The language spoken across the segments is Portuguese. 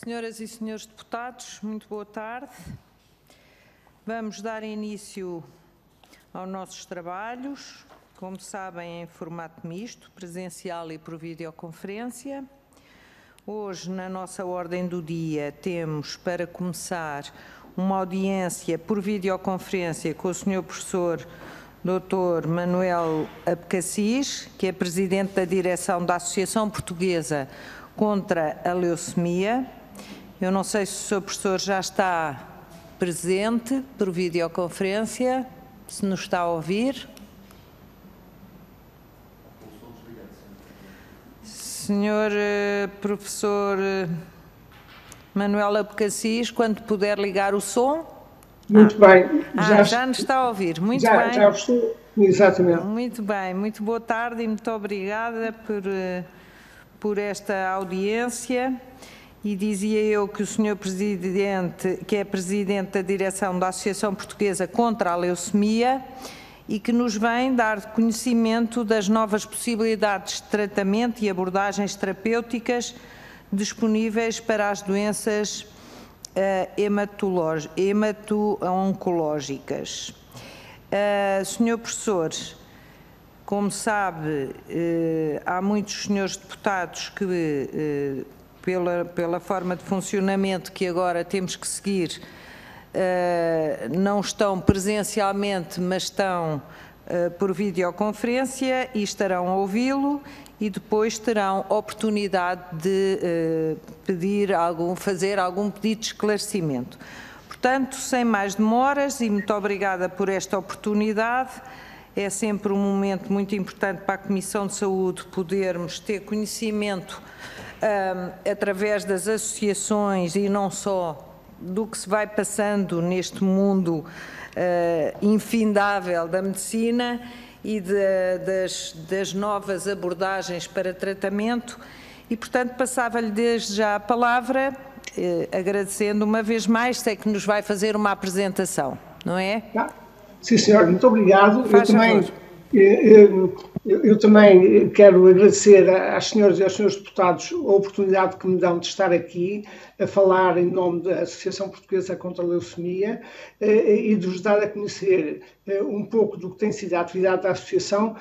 Senhoras e senhores deputados, muito boa tarde. Vamos dar início aos nossos trabalhos, como sabem, em formato misto, presencial e por videoconferência. Hoje, na nossa ordem do dia, temos, para começar, uma audiência por videoconferência com o Sr. Professor Dr. Manuel Abcacis, que é Presidente da Direção da Associação Portuguesa contra a Leucemia. Eu não sei se o Sr. Professor já está presente por videoconferência, se nos está a ouvir. Senhor Professor Manuel Abcacis, quando puder ligar o som. Muito bem. Já nos está a ouvir. Muito bem. Já estou, exatamente. Muito bem. Muito boa tarde e muito obrigada por esta audiência. E dizia eu que o Sr. Presidente, que é Presidente da Direção da Associação Portuguesa contra a Leucemia, e que nos vem dar conhecimento das novas possibilidades de tratamento e abordagens terapêuticas disponíveis para as doenças hemato-oncológicas. Senhor Professor, como sabe, há muitos senhores deputados que, pela forma de funcionamento que agora temos que seguir, não estão presencialmente, mas estão por videoconferência e estarão a ouvi-lo e depois terão oportunidade de fazer algum pedido de esclarecimento. Portanto, sem mais demoras, e muito obrigada por esta oportunidade, é sempre um momento muito importante para a Comissão de Saúde podermos ter conhecimento através das associações e não só do que se vai passando neste mundo infindável da medicina e das novas abordagens para tratamento e, portanto, passava-lhe desde já a palavra, agradecendo uma vez mais, sei que nos vai fazer uma apresentação, não é? Sim, senhor, muito obrigado. Eu também quero agradecer às senhoras e aos senhores deputados a oportunidade que me dão de estar aqui a falar em nome da Associação Portuguesa contra a Leucemia e de vos dar a conhecer um pouco do que tem sido a atividade da Associação,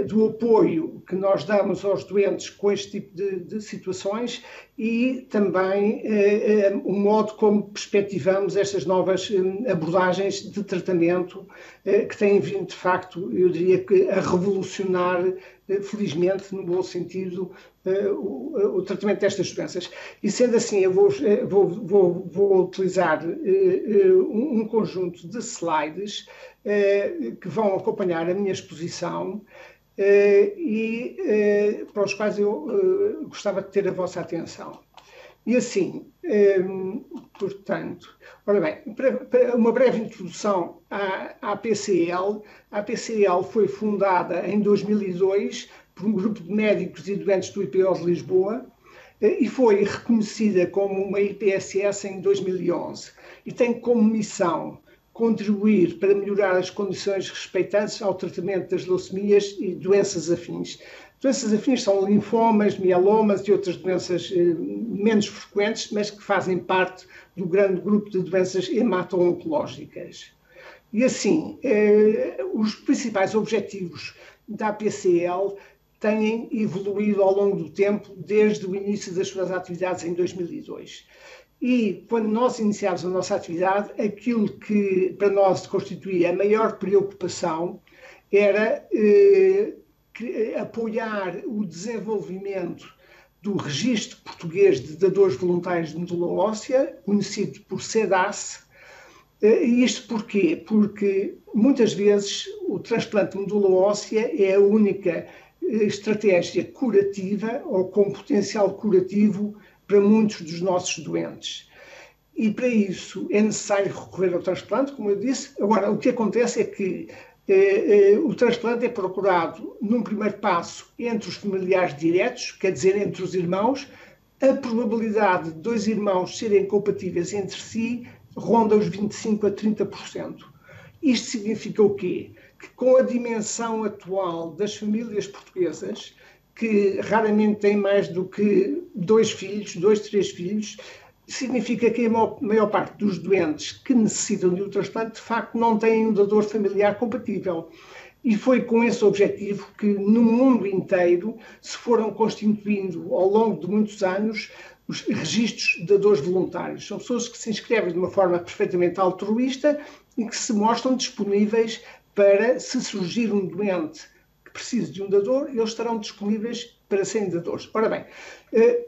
do apoio que nós damos aos doentes com este tipo de situações e também o modo como perspectivamos estas novas abordagens de tratamento que têm vindo, de facto, eu diria que a revolucionar, felizmente, no bom sentido, o tratamento destas doenças. E sendo assim, eu vou utilizar um conjunto de slides que vão acompanhar a minha exposição e para os quais eu gostava de ter a vossa atenção. E assim, portanto, ora bem, para uma breve introdução à PCL, a PCL foi fundada em 2002 por um grupo de médicos e doentes do IPO de Lisboa e foi reconhecida como uma IPSS em 2011 e tem como missão contribuir para melhorar as condições respeitantes ao tratamento das leucemias e doenças afins. Doenças afins são linfomas, mielomas e outras doenças menos frequentes, mas que fazem parte do grande grupo de doenças hemato-oncológicas. E assim, os principais objetivos da PCL têm evoluído ao longo do tempo, desde o início das suas atividades em 2002. E quando nós iniciámos a nossa atividade, aquilo que para nós constituía a maior preocupação era apoiar o desenvolvimento do Registro Português de Dadores Voluntários de Medula Óssea, conhecido por CEDAS. E isto porquê? Porque muitas vezes o transplante de medula óssea é a única estratégia curativa ou com potencial curativo para muitos dos nossos doentes. E para isso é necessário recorrer ao transplante, como eu disse. Agora, o que acontece é que o transplante é procurado num primeiro passo entre os familiares diretos, quer dizer, entre os irmãos. A probabilidade de dois irmãos serem compatíveis entre si ronda os 25% a 30%. Isto significa o quê? Que com a dimensão atual das famílias portuguesas, que raramente têm mais do que 2 filhos, 2, 3 filhos, significa que a maior parte dos doentes que necessitam de um transplante, de facto, não têm um dador familiar compatível. E foi com esse objetivo que, no mundo inteiro, se foram constituindo, ao longo de muitos anos, os registros de dadores voluntários. São pessoas que se inscrevem de uma forma perfeitamente altruísta e que se mostram disponíveis para, se surgir um doente que precise de um dador, eles estarão disponíveis para serem dadores. Ora bem,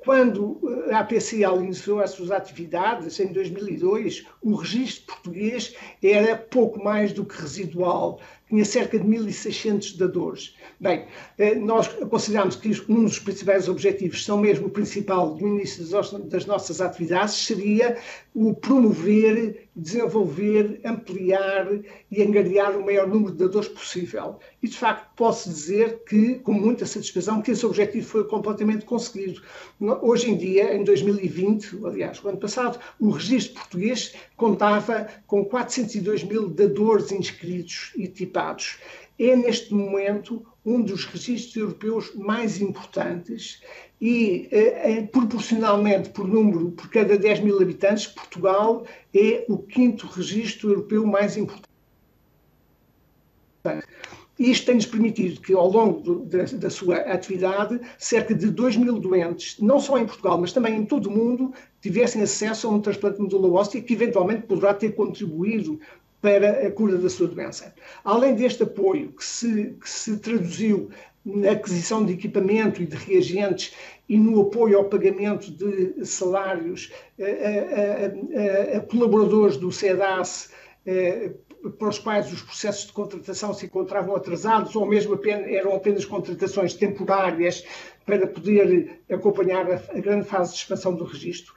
quando a APCL iniciou as suas atividades, em 2002, o registro português era pouco mais do que residual, tinha cerca de 1.600 dadores. Bem, nós consideramos que um dos principais objetivos, são mesmo o principal do início das nossas atividades, seria o promover, desenvolver, ampliar e angariar o maior número de dadores possível. E, de facto, posso dizer que, com muita satisfação, que esse objetivo foi completamente conseguido. Hoje em dia, em 2020, aliás, o ano passado, o registro português contava com 402.000 dadores inscritos e tipados. É, neste momento, um dos registros europeus mais importantes e, proporcionalmente por número, por cada 10.000 habitantes, Portugal é o 5º registro europeu mais importante. Isto tem-nos permitido que, ao longo da sua atividade, cerca de 2.000 doentes, não só em Portugal, mas também em todo o mundo, tivessem acesso a um transplante de medula óssea que, eventualmente, poderá ter contribuído para a cura da sua doença. Além deste apoio que se traduziu na aquisição de equipamento e de reagentes e no apoio ao pagamento de salários a colaboradores do CEDAS, para os quais os processos de contratação se encontravam atrasados ou mesmo eram apenas contratações temporárias para poder acompanhar a grande fase de expansão do registro.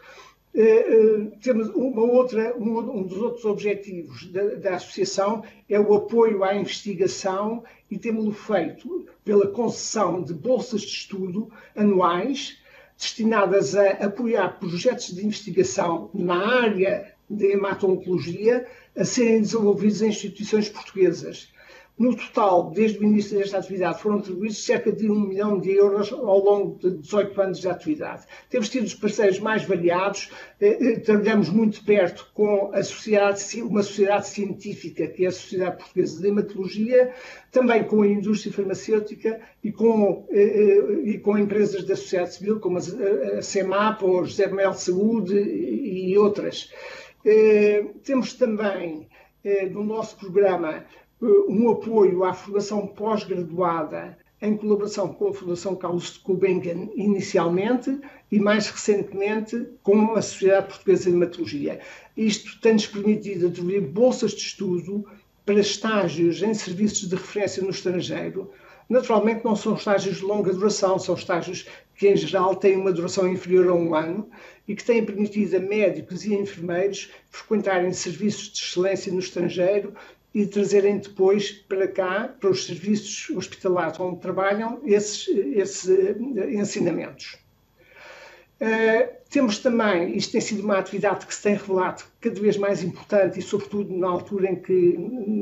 Temos um dos outros objetivos da associação é o apoio à investigação e temos-lo feito pela concessão de bolsas de estudo anuais destinadas a apoiar projetos de investigação na área de hematologia a serem desenvolvidos em instituições portuguesas. No total, desde o início desta atividade, foram atribuídos cerca de 1 milhão de euros ao longo de 18 anos de atividade. Temos tido os parceiros mais variados, trabalhamos muito perto com uma sociedade científica, que é a Sociedade Portuguesa de Hematologia, também com a indústria farmacêutica e com empresas da sociedade civil, como a CEMAP ou a José Mel Saúde e outras. Temos também, no nosso programa, um apoio à formação pós-graduada em colaboração com a Fundação Carlos Gulbenkian inicialmente e mais recentemente com a Sociedade Portuguesa de Hematologia. Isto tem-nos permitido atribuir bolsas de estudo para estágios em serviços de referência no estrangeiro. Naturalmente não são estágios de longa duração, são estágios que em geral têm uma duração inferior a 1 ano e que têm permitido a médicos e enfermeiros frequentarem serviços de excelência no estrangeiro e trazerem depois para cá, para os serviços hospitalares onde trabalham, esses ensinamentos. Temos também, isto tem sido uma atividade que se tem revelado cada vez mais importante e sobretudo na altura em que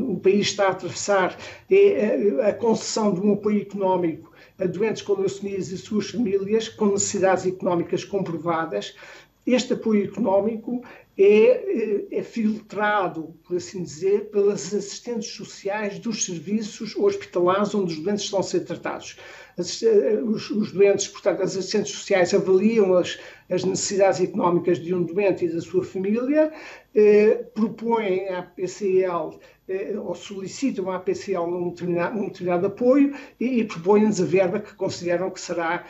o país está a atravessar, é a concessão de um apoio económico a doentes com leucemias e suas famílias com necessidades económicas comprovadas. Este apoio económico é filtrado, por assim dizer, pelas assistentes sociais dos serviços hospitalares onde os doentes estão a ser tratados. Os doentes, portanto, as assistentes sociais avaliam as necessidades económicas de um doente e da sua família, propõem à APCL ou solicitam à APCL um determinado apoio e propõem-nos a verba que consideram que será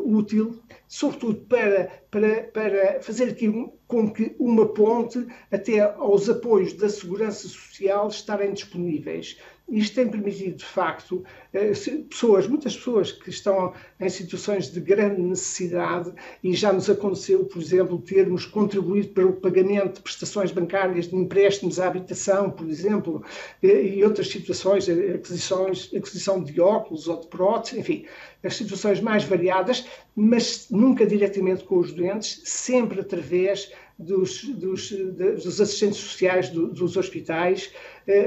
útil, sobretudo para fazer aqui com que uma ponte até aos apoios da Segurança Social estarem disponíveis. Isto tem permitido, de facto, muitas pessoas que estão em situações de grande necessidade, e já nos aconteceu, por exemplo, termos contribuído para o pagamento de prestações bancárias de empréstimos à habitação, por exemplo, e outras situações, aquisição de óculos ou de próteses, enfim, as situações mais variadas, mas nunca diretamente com os doentes, sempre através dos assistentes sociais dos hospitais,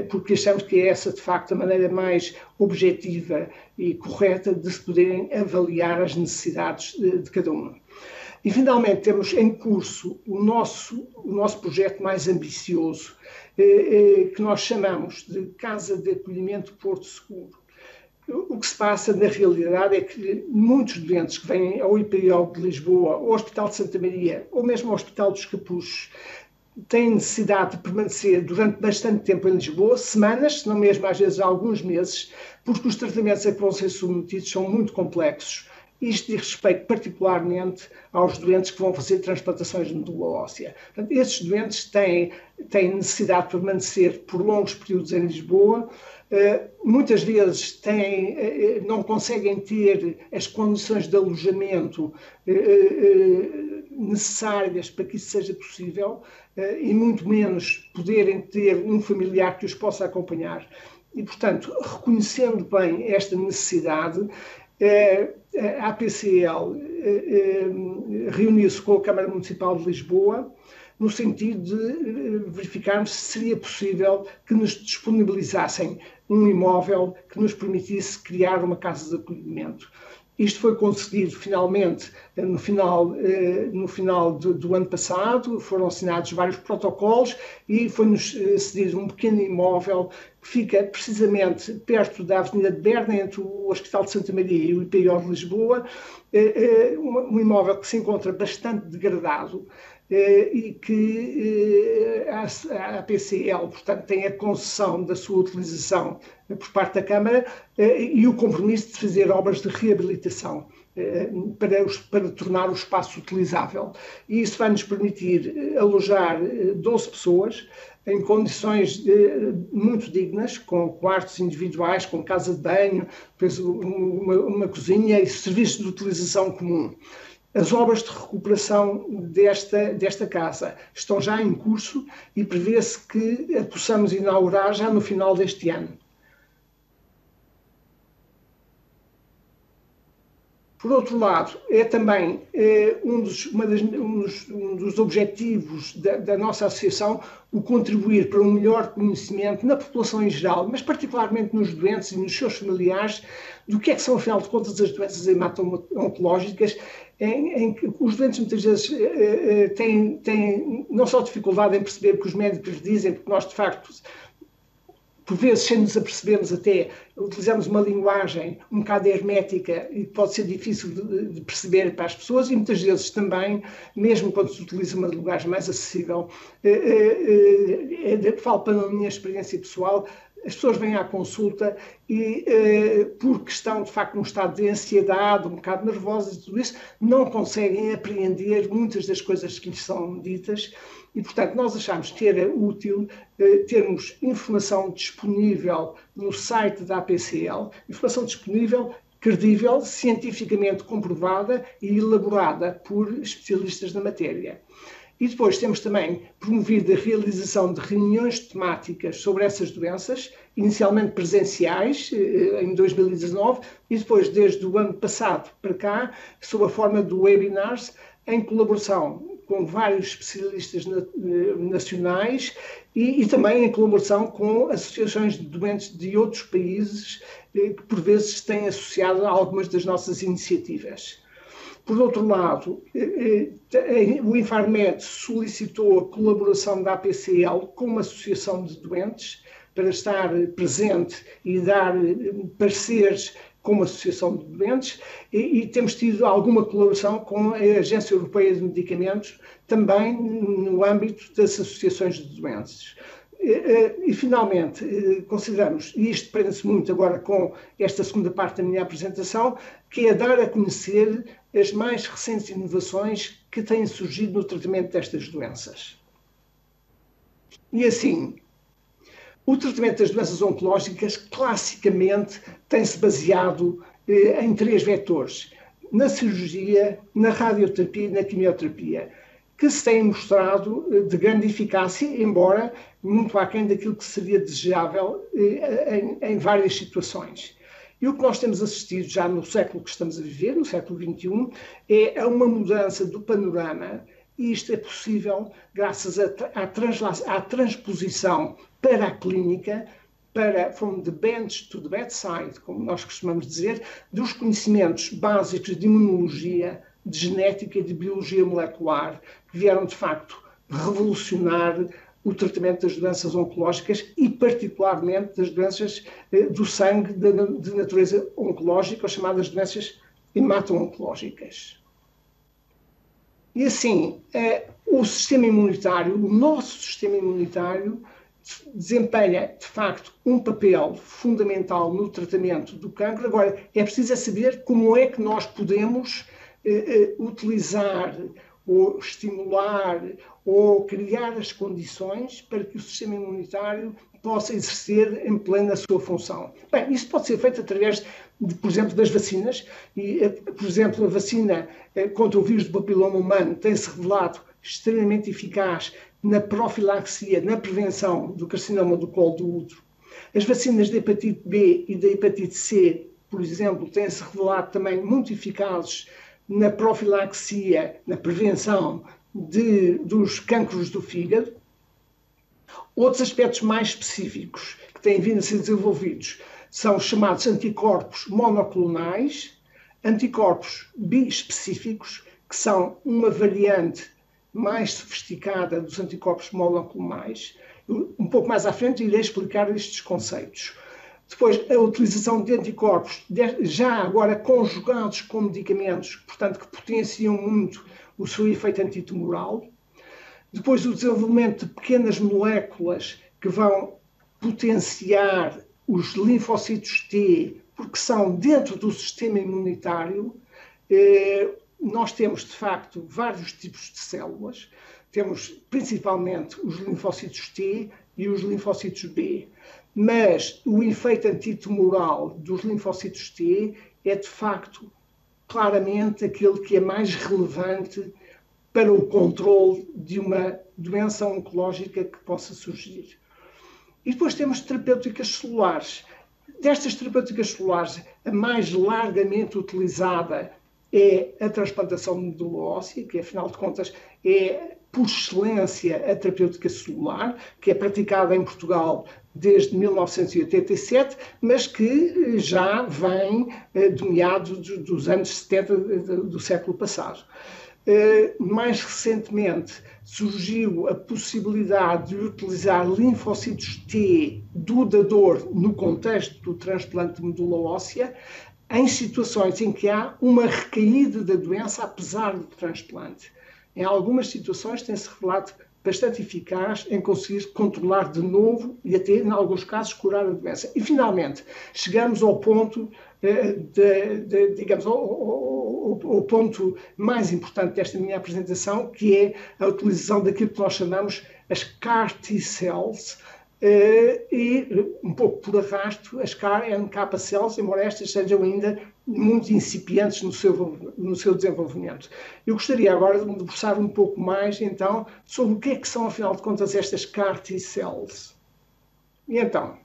porque achamos que é essa, de facto, a maneira mais objetiva e correta de se poderem avaliar as necessidades de cada um. E, finalmente, temos em curso o nosso projeto mais ambicioso, que nós chamamos de Casa de Acolhimento Porto Seguro. O que se passa, na realidade, é que muitos doentes que vêm ao IPO de Lisboa, ao Hospital de Santa Maria, ou mesmo ao Hospital dos Capuchos, têm necessidade de permanecer durante bastante tempo em Lisboa, semanas, se não mesmo às vezes alguns meses, porque os tratamentos a que vão ser submetidos são muito complexos. Isto diz respeito particularmente aos doentes que vão fazer transplantações de medula óssea. Portanto, esses doentes têm necessidade de permanecer por longos períodos em Lisboa, muitas vezes não conseguem ter as condições de alojamento necessárias para que isso seja possível, e muito menos poderem ter um familiar que os possa acompanhar. E, portanto, reconhecendo bem esta necessidade, a APCL reuniu-se com a Câmara Municipal de Lisboa no sentido de verificarmos se seria possível que nos disponibilizassem um imóvel que nos permitisse criar uma casa de acolhimento. Isto foi conseguido finalmente no final do ano passado, foram assinados vários protocolos e foi-nos cedido um pequeno imóvel que fica precisamente perto da Avenida de Berna, entre o Hospital de Santa Maria e o IPO de Lisboa, um imóvel que se encontra bastante degradado, e que a APCL, portanto, tem a concessão da sua utilização por parte da Câmara e o compromisso de fazer obras de reabilitação para tornar o espaço utilizável. E isso vai nos permitir alojar 12 pessoas em condições muito dignas, com quartos individuais, com casa de banho, depois uma cozinha e serviços de utilização comum. As obras de recuperação desta casa estão já em curso e prevê-se que a possamos inaugurar já no final deste ano. Por outro lado, é também um dos objetivos da nossa associação o contribuir para um melhor conhecimento na população em geral, mas particularmente nos doentes e nos seus familiares, do que são, afinal de contas, as doenças hemato-oncológicas, em que os doentes muitas vezes têm não só dificuldade em perceber o que os médicos dizem, porque nós, de facto, por vezes, sem nos apercebermos até, utilizamos uma linguagem um bocado hermética e pode ser difícil de perceber para as pessoas, e muitas vezes também, mesmo quando se utiliza uma linguagem mais acessível, falo pela minha experiência pessoal, as pessoas vêm à consulta e, porque estão, de facto, num estado de ansiedade, um bocado nervosas e tudo isso, não conseguem apreender muitas das coisas que lhes são ditas. E, portanto, nós achamos que era útil termos informação disponível no site da APCL, informação disponível, credível, cientificamente comprovada e elaborada por especialistas na matéria. E depois temos também promovido a realização de reuniões temáticas sobre essas doenças, inicialmente presenciais, em 2019, e depois, desde o ano passado para cá, sob a forma de webinars, em colaboração com vários especialistas nacionais e também em colaboração com associações de doentes de outros países, que por vezes têm associado a algumas das nossas iniciativas. Por outro lado, o Infarmed solicitou a colaboração da APCL com uma associação de doentes para estar presente e dar pareceres como associação de doentes, e temos tido alguma colaboração com a Agência Europeia de Medicamentos, também no âmbito das associações de doentes. E, finalmente, consideramos, e isto prende-se muito agora com esta segunda parte da minha apresentação, que é dar a conhecer as mais recentes inovações que têm surgido no tratamento destas doenças. E assim, o tratamento das doenças oncológicas, classicamente, tem-se baseado em 3 vetores: na cirurgia, na radioterapia e na quimioterapia, que se têm mostrado de grande eficácia, embora muito aquém daquilo que seria desejável em várias situações. E o que nós temos assistido já no século que estamos a viver, no século XXI, é uma mudança do panorama, e isto é possível graças à transposição para a clínica, from the bench to the bedside, como nós costumamos dizer, dos conhecimentos básicos de imunologia, de genética e de biologia molecular, que vieram, de facto, revolucionar o tratamento das doenças oncológicas e, particularmente, das doenças do sangue de natureza oncológica, ou chamadas doenças hemato-oncológicas. E assim, o sistema imunitário, o nosso sistema imunitário, desempenha, de facto, um papel fundamental no tratamento do cancro. Agora, é preciso saber como é que nós podemos utilizar ou estimular ou criar as condições para que o sistema imunitário possa exercer em plena a sua função. Bem, isso pode ser feito através, por exemplo, das vacinas. E, por exemplo, a vacina contra o vírus do papiloma humano tem-se revelado extremamente eficaz na profilaxia, na prevenção do carcinoma do colo do útero. As vacinas da hepatite B e da hepatite C, por exemplo, têm-se revelado também muito eficazes na profilaxia, na prevenção dos cancros do fígado. Outros aspectos mais específicos que têm vindo a ser desenvolvidos são os chamados anticorpos monoclonais, anticorpos biespecíficos, que são uma variante mais sofisticada dos anticorpos monoclonais. Um pouco mais à frente irei explicar estes conceitos. Depois, a utilização de anticorpos, já agora conjugados com medicamentos, portanto, que potenciam muito o seu efeito antitumoral. Depois, o desenvolvimento de pequenas moléculas que vão potenciar os linfócitos T, porque são dentro do sistema imunitário. Nós temos, de facto, vários tipos de células. Temos, principalmente, os linfócitos T e os linfócitos B. Mas o efeito antitumoral dos linfócitos T é, de facto, claramente aquele que é mais relevante para o controle de uma doença oncológica que possa surgir. E depois temos terapêuticas celulares. Destas terapêuticas celulares, a mais largamente utilizada é a transplantação de medula óssea, que, afinal de contas, é, por excelência, a terapêutica celular, que é praticada em Portugal desde 1987, mas que já vem do meado dos anos 70 do século passado. Mais recentemente surgiu a possibilidade de utilizar linfócitos T do dador no contexto do transplante de medula óssea, em situações em que há uma recaída da doença apesar do transplante. Em algumas situações tem-se revelado bastante eficaz em conseguir controlar de novo e até, em alguns casos, curar a doença. E, finalmente, chegamos ao ponto, digamos, ao ponto mais importante desta minha apresentação, que é a utilização daquilo que nós chamamos as CAR T-cells, e, um pouco por arrasto, as CAR-NK cells, embora estas sejam ainda muito incipientes no seu desenvolvimento. Eu gostaria agora de me debruçar um pouco mais, então, sobre o que é que são, afinal de contas, estas CAR T-cells. E então,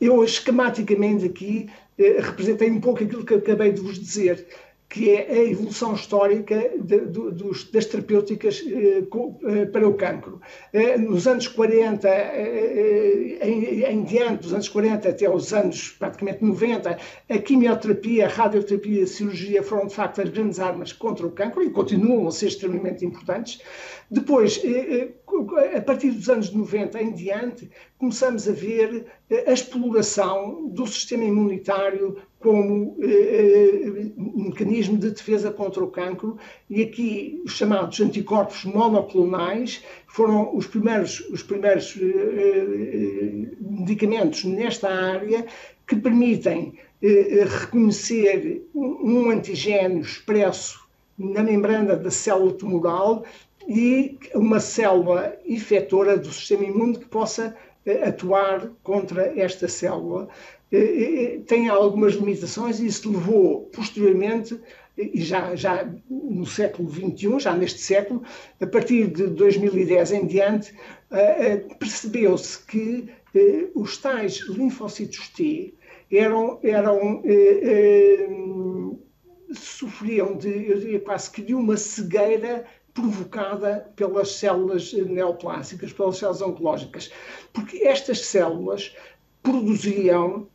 eu esquematicamente aqui representei um pouco aquilo que acabei de vos dizer, que é a evolução histórica das terapêuticas para o cancro. Nos anos 40, em diante, dos anos 40 até os anos praticamente 90, a quimioterapia, a radioterapia e a cirurgia foram, de facto, as grandes armas contra o cancro e continuam a ser extremamente importantes. Depois, a partir dos anos 90 em diante, começamos a ver a exploração do sistema imunitário como um mecanismo de defesa contra o cancro, e aqui os chamados anticorpos monoclonais foram os primeiros medicamentos nesta área que permitem reconhecer um antigênio expresso na membrana da célula tumoral e uma célula efetora do sistema imune que possa atuar contra esta célula. Tem algumas limitações e isso levou posteriormente, e já no século XXI, já neste século, a partir de 2010 em diante, percebeu-se que os tais linfócitos T sofriam eu diria quase que de uma cegueira provocada pelas células neoplásicas, pelas células oncológicas, porque estas células produziam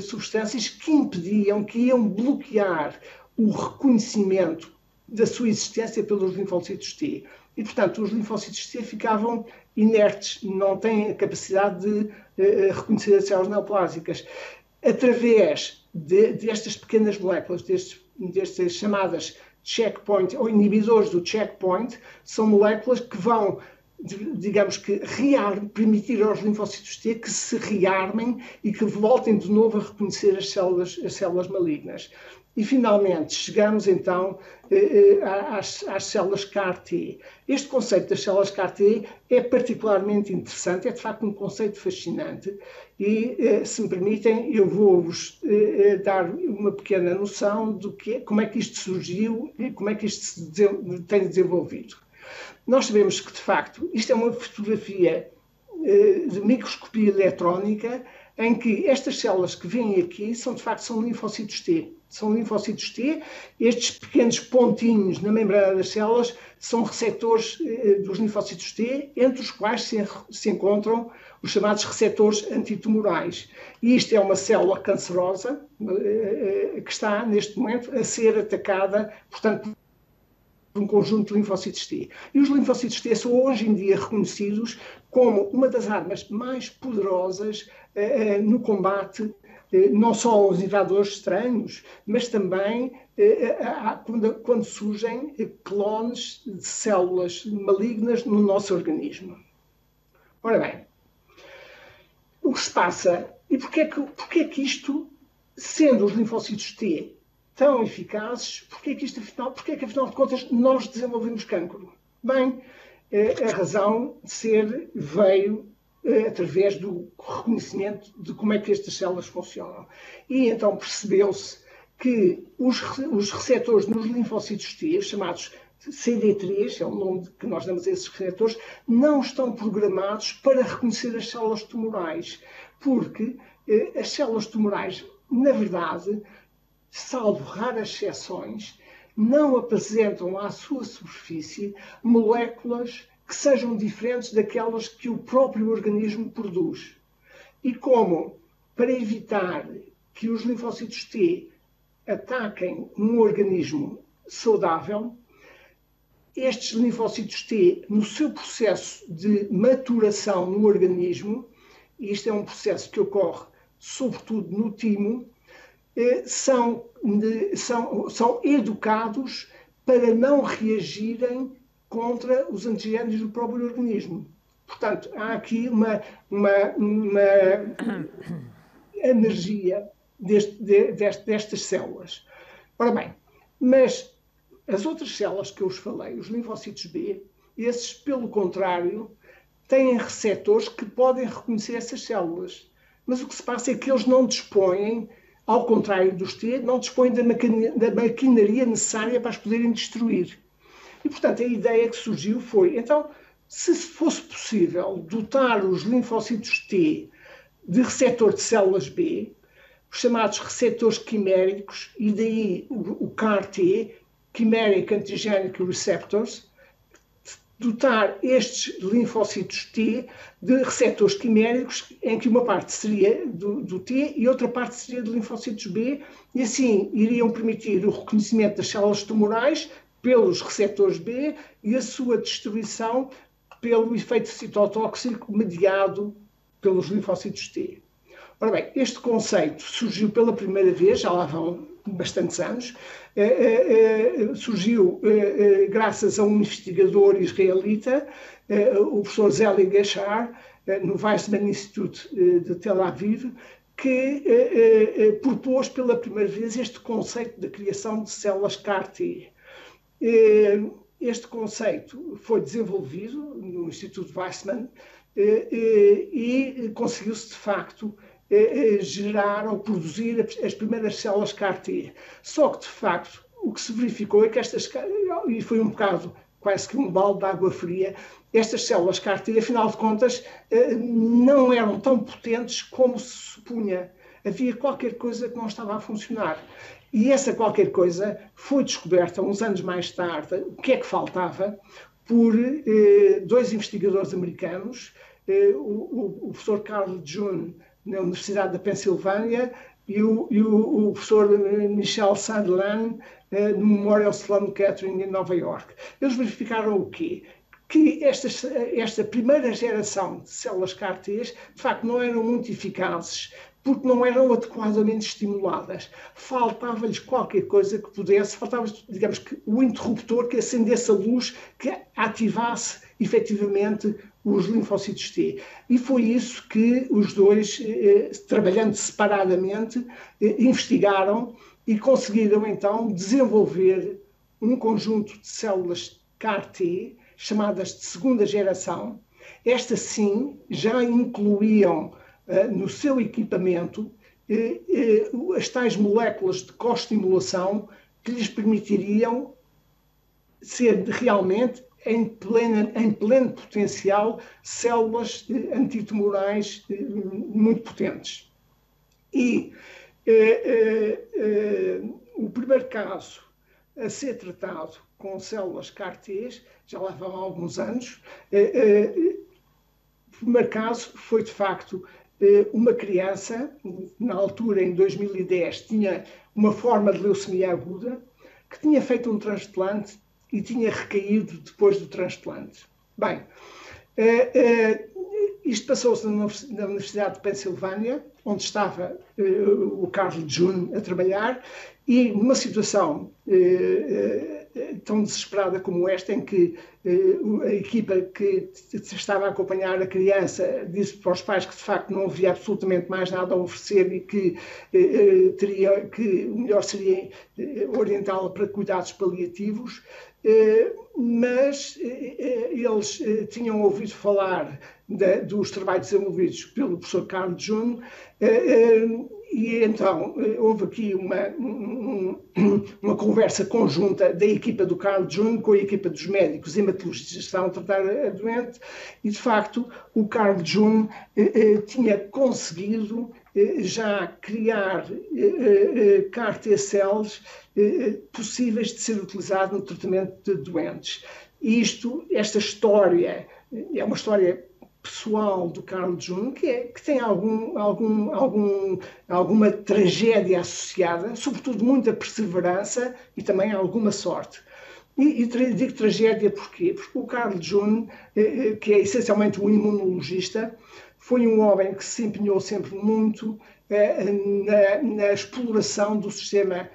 substâncias que impediam, que iam bloquear o reconhecimento da sua existência pelos linfócitos T. E, portanto, os linfócitos T ficavam inertes, não têm a capacidade de reconhecer as células neoplásicas. Através destas pequenas moléculas, destas chamadas checkpoint, ou inibidores do checkpoint, são moléculas que vão, digamos que, permitir aos linfócitos T que se rearmem e que voltem de novo a reconhecer as células malignas. E, finalmente, chegamos, então, às células CAR-T. Este conceito das células CAR-T é particularmente interessante, é, de facto, um conceito fascinante. E, se me permitem, eu vou-vos dar uma pequena noção de como é que isto surgiu e como é que isto se tem desenvolvido. Nós sabemos que, de facto, isto é uma fotografia de microscopia eletrónica em que estas células que vêm aqui são linfócitos T. São linfócitos T. Estes pequenos pontinhos na membrana das células são receptores dos linfócitos T, entre os quais se encontram os chamados receptores antitumorais. E isto é uma célula cancerosa que está, neste momento, a ser atacada, portanto, por um conjunto de linfócitos T. E os linfócitos T são hoje em dia reconhecidos como uma das armas mais poderosas no combate não só aos invasores estranhos, mas também quando surgem clones de células malignas no nosso organismo. Ora bem, o que se passa, e porquê é que isto, sendo os linfócitos T tão eficazes, porquê é que afinal de contas nós desenvolvemos cancro? Bem, a razão de ser veio através do reconhecimento de como é que estas células funcionam. E então percebeu-se que os receptores nos linfócitos T, chamados CD3, é o nome que nós damos a esses receptores, não estão programados para reconhecer as células tumorais, porque as células tumorais, na verdade, salvo raras exceções, não apresentam à sua superfície moléculas que sejam diferentes daquelas que o próprio organismo produz. E como, para evitar que os linfócitos T ataquem um organismo saudável, estes linfócitos T, no seu processo de maturação no organismo, e isto é um processo que ocorre sobretudo no timo, são educados para não reagirem contra os antigénios do próprio organismo. Portanto, há aqui uma energia destas células. Ora bem, mas as outras células que eu vos falei, os linfócitos B, esses, pelo contrário, têm receptores que podem reconhecer essas células. Mas o que se passa é que eles não dispõem, ao contrário dos T, não dispõem da maquinaria necessária para as poderem destruir. E, portanto, a ideia que surgiu foi, então, se fosse possível dotar os linfócitos T de receptor de células B, os chamados receptores quiméricos, e daí o CAR-T, Chimeric Antigenic Receptors, dotar estes linfócitos T de receptores quiméricos, em que uma parte seria do T e outra parte seria de linfócitos B, e assim iriam permitir o reconhecimento das células tumorais pelos receptores B e a sua destruição pelo efeito citotóxico mediado pelos linfócitos T. Ora bem, este conceito surgiu pela primeira vez, já lá vão bastantes anos, surgiu graças a um investigador israelita, o professor Zeli Geshar, no Weizmann Institute de Tel Aviv, que propôs pela primeira vez este conceito da criação de células CAR-T. Este conceito foi desenvolvido no Instituto Weizmann e conseguiu-se, de facto, gerar ou produzir as primeiras células CAR-T. Só que, de facto, o que se verificou é que e foi um bocado quase que um balde de água fria, estas células CAR-T, afinal de contas, não eram tão potentes como se supunha. Havia qualquer coisa que não estava a funcionar. E essa qualquer coisa foi descoberta uns anos mais tarde, o que é que faltava, por dois investigadores americanos, o professor Carl June, na Universidade da Pensilvânia, o professor Michel Sandland no Memorial Sloan Kettering em Nova York. Eles verificaram o quê? Que esta primeira geração de células CAR-T, de facto, não eram muito eficazes, porque não eram adequadamente estimuladas. Faltava-lhes qualquer coisa que pudesse, faltava-lhes, digamos, que o interruptor que acendesse a luz, que ativasse efetivamente os linfócitos T. E foi isso que os dois, trabalhando separadamente, investigaram e conseguiram então desenvolver um conjunto de células CAR-T, chamadas de segunda geração. Estas sim já incluíam no seu equipamento as tais moléculas de co-estimulação que lhes permitiriam ser realmente em pleno potencial células antitumorais muito potentes. E o primeiro caso a ser tratado com células CAR-T, já lá vão alguns anos, o primeiro caso foi de facto uma criança, na altura, em 2010, tinha uma forma de leucemia aguda, que tinha feito um transplante e tinha recaído depois do transplante. Bem, isto passou-se na Universidade de Pensilvânia, onde estava o Carl June a trabalhar, e numa situação tão desesperada como esta, em que a equipa que estava a acompanhar a criança disse para os pais que de facto não havia absolutamente mais nada a oferecer e que o melhor seria orientá-la para cuidados paliativos, mas eles tinham ouvido falar dos trabalhos desenvolvidos pelo professor Carl June, e então houve aqui uma conversa conjunta da equipa do Carl June com a equipa dos médicos hematologistas que estavam a tratar a doente, e de facto o Carl June tinha conseguido já criar CAR-T cells possíveis de ser utilizado no tratamento de doentes. E esta história é uma história pessoal do Carl June, que tem alguma tragédia associada, sobretudo muita perseverança e também alguma sorte. E digo tragédia porquê? Porque o Carl June, que é essencialmente um imunologista, foi um homem que se empenhou sempre muito na exploração do sistema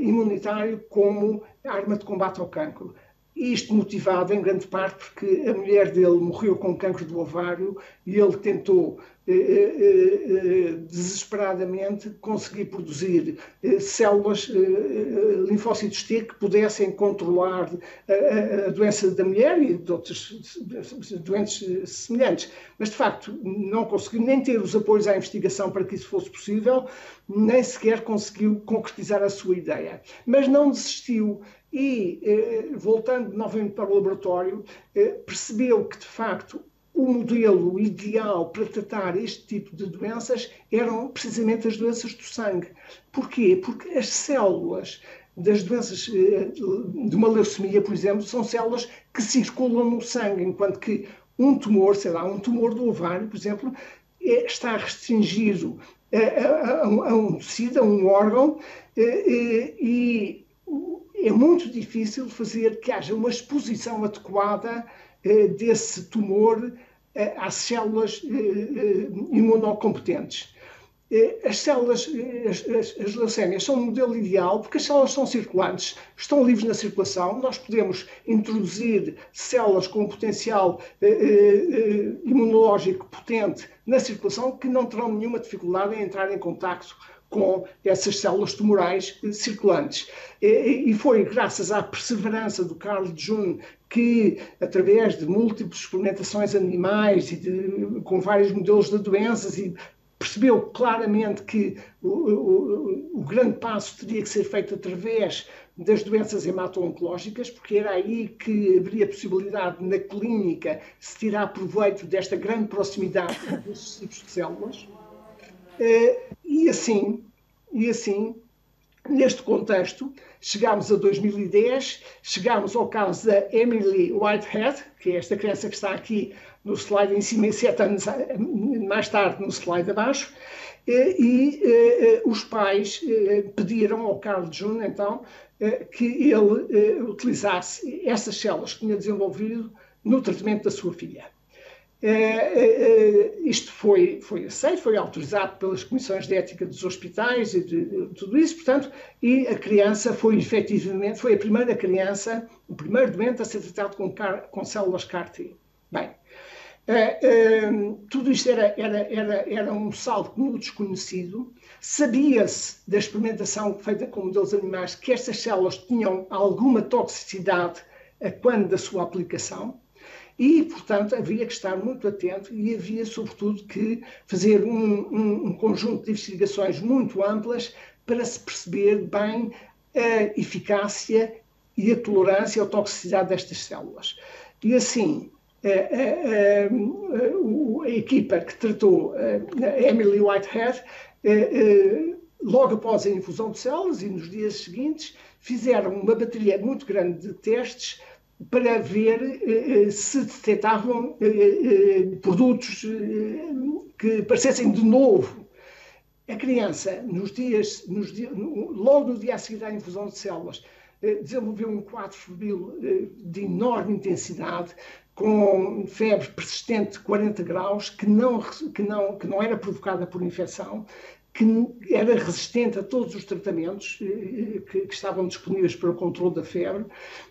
imunitário como arma de combate ao cancro. Isto motivado em grande parte porque a mulher dele morreu com cancro do ovário e ele tentou desesperadamente conseguir produzir células, linfócitos T, que pudessem controlar a doença da mulher e de outras doenças semelhantes. Mas, de facto, não conseguiu nem ter os apoios à investigação para que isso fosse possível, nem sequer conseguiu concretizar a sua ideia. Mas não desistiu. E, voltando novamente para o laboratório, percebeu que, de facto, o modelo ideal para tratar este tipo de doenças eram precisamente as doenças do sangue. Porquê? Porque as células das doenças de uma leucemia, por exemplo, são células que circulam no sangue, enquanto que um tumor, sei lá, um tumor do ovário, por exemplo, está restringido a um tecido, a um órgão, e é muito difícil fazer que haja uma exposição adequada desse tumor às células imunocompetentes. As células, as leucémias, são um modelo ideal porque as células são circulantes, estão livres na circulação. Nós podemos introduzir células com um potencial imunológico potente na circulação que não terão nenhuma dificuldade em entrar em contacto com essas células tumorais circulantes. E foi graças à perseverança do Carl June que, através de múltiplas experimentações animais e com vários modelos de doenças, percebeu claramente que o grande passo teria que ser feito através das doenças hemato-oncológicas, porque era aí que haveria possibilidade na clínica se tirar proveito desta grande proximidade desses tipos de células. E assim, neste contexto, chegámos a 2010, chegámos ao caso da Emily Whitehead, que é esta criança que está aqui no slide em cima e 7 anos mais tarde no slide abaixo, Os pais pediram ao Carl June, então, que ele utilizasse essas células que tinha desenvolvido no tratamento da sua filha. Isto foi aceito, foi autorizado pelas comissões de ética dos hospitais e de tudo isso, portanto, e a criança foi efetivamente, foi a primeira criança, o primeiro doente a ser tratado com células CAR-T. Bem, tudo isto era um salto no desconhecido. Sabia-se da experimentação feita com modelos animais que estas células tinham alguma toxicidade quando da sua aplicação. E, portanto, havia que estar muito atento e havia, sobretudo, que fazer um conjunto de investigações muito amplas para se perceber bem a eficácia e a tolerância ou toxicidade destas células. E assim, a equipa que tratou a Emily Whitehead, logo após a infusão de células e nos dias seguintes, fizeram uma bateria muito grande de testes para ver se detectavam produtos que parecessem de novo. A criança, logo no dia a seguir à infusão de células, desenvolveu um quadro febril de enorme intensidade, com febre persistente de 40 graus, que não era provocada por infecção, que era resistente a todos os tratamentos que estavam disponíveis para o controle da febre,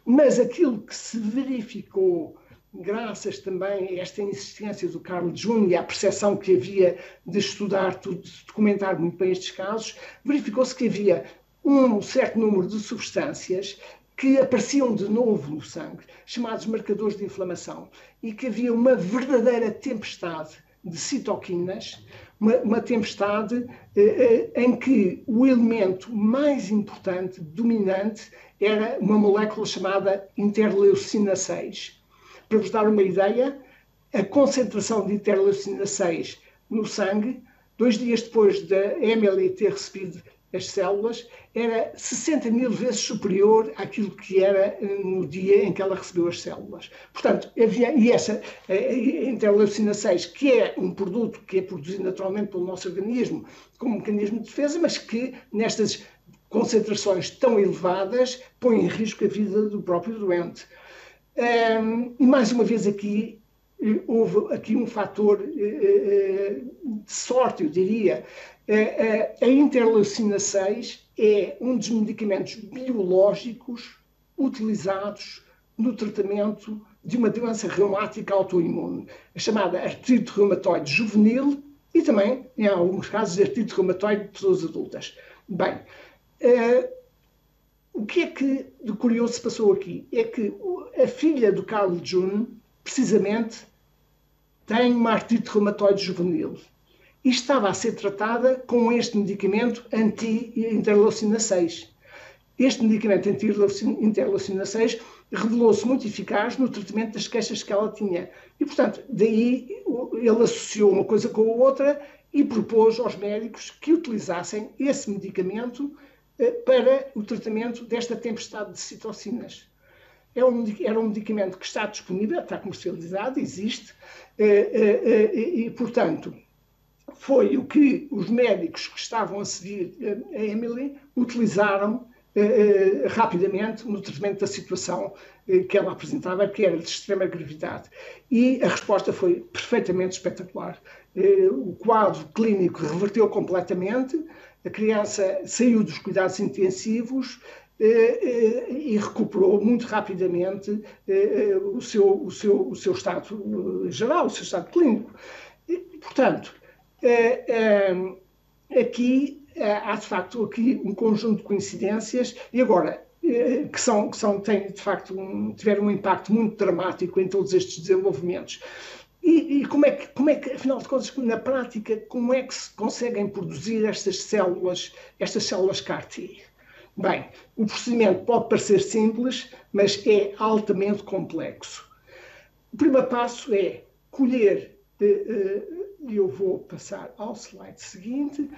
mas aquilo que se verificou, graças também a esta insistência do Carl June e à percepção que havia de estudar tudo, de documentar muito bem estes casos, verificou-se que havia um certo número de substâncias que apareciam de novo no sangue, chamados marcadores de inflamação, e que havia uma verdadeira tempestade de citoquinas, uma tempestade em que o elemento mais importante, dominante, era uma molécula chamada interleucina 6. Para vos dar uma ideia, a concentração de interleucina 6 no sangue, 2 dias depois da Emily ter recebido as células, era 60.000 vezes superior àquilo que era no dia em que ela recebeu as células. Portanto, essa interleucina 6, que é um produto que é produzido naturalmente pelo nosso organismo como mecanismo de defesa, mas que nestas concentrações tão elevadas põe em risco a vida do próprio doente. E mais uma vez aqui, houve aqui um fator de sorte, eu diria. A interleucina 6 é um dos medicamentos biológicos utilizados no tratamento de uma doença reumática autoimune, a chamada artrite reumatoide juvenil e também, em alguns casos, artrite reumatoide de pessoas adultas. Bem, o que é que de curioso se passou aqui? É que a filha do Carl June, precisamente, tem uma artrite reumatoide juvenil e estava a ser tratada com este medicamento anti-interleucina 6. Este medicamento anti-interleucina 6 revelou-se muito eficaz no tratamento das queixas que ela tinha. E, portanto, daí ele associou uma coisa com a outra e propôs aos médicos que utilizassem esse medicamento para o tratamento desta tempestade de citocinas. Era um medicamento que está disponível, está comercializado, existe, e, portanto, foi o que os médicos que estavam a seguir a Emily utilizaram rapidamente no tratamento da situação que ela apresentava, que era de extrema gravidade. E a resposta foi perfeitamente espetacular. O quadro clínico reverteu completamente, a criança saiu dos cuidados intensivos e recuperou muito rapidamente o seu estado geral, o seu estado clínico. E, portanto, aqui há de facto aqui um conjunto de coincidências e agora que têm de facto tiveram um impacto muito dramático em todos estes desenvolvimentos. E como é que, afinal de contas, na prática, como é que se conseguem produzir estas células CAR-T? Bem, o procedimento pode parecer simples, mas é altamente complexo. O primeiro passo é colher, e eu vou passar ao slide seguinte.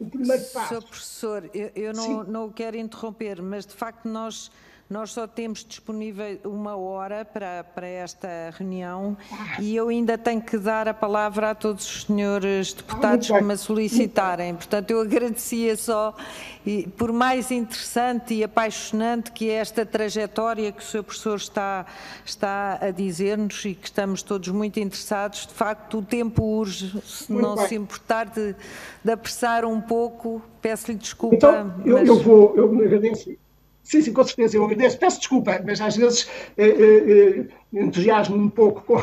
O primeiro passo... Sr. Professor, eu não o quero interromper, mas de facto nós Nós só temos disponível 1 hora para esta reunião e eu ainda tenho que dar a palavra a todos os senhores deputados que me solicitarem. Portanto, eu agradecia só, e por mais interessante e apaixonante que é esta trajetória que o Sr. Professor está a dizer-nos e que estamos todos muito interessados, de facto o tempo urge, se não se importar de apressar um pouco, peço-lhe desculpa. Então, eu me agradeço. Sim, com certeza, eu agradeço. Peço desculpa, mas às vezes entusiasmo-me um pouco